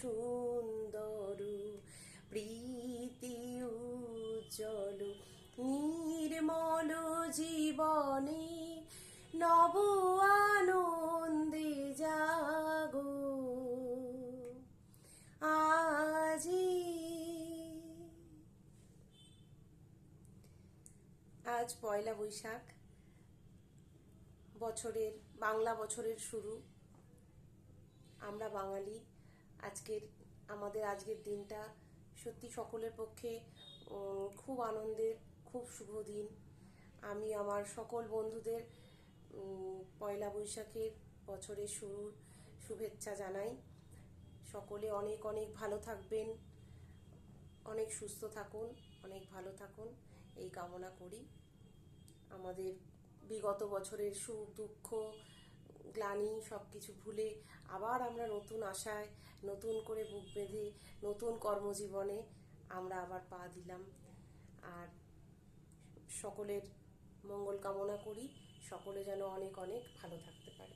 সুন্দর, প্রীতি উজ্জ্বল, নির্মল জীবনে নব আনন্দে জাগো আজি। আজ পয়লা বৈশাখ, বাংলা বছরের শুরু। আমরা বাঙালি, আমাদের আজকের দিনটা সত্যি সকলের পক্ষে খুব আনন্দের, খুব শুভ দিন। আমি আমার সকল বন্ধুদের পয়লা বৈশাখের বছরের শুরুর শুভেচ্ছা জানাই। সকলে অনেক অনেক ভালো থাকবেন, অনেক সুস্থ থাকুন, অনেক ভালো থাকুন, এই কামনা করি। আমাদের বিগত বছরের সুখ দুঃখ গ্লানি সব কিছু ভুলে আবার আমরা নতুন আশায়, নতুন করে বুক বেঁধে নতুন কর্মজীবনে আমরা আবার পা দিলাম। আর সকলের মঙ্গল কামনা করি, সকলে যেন অনেক অনেক ভালো থাকতে পারে।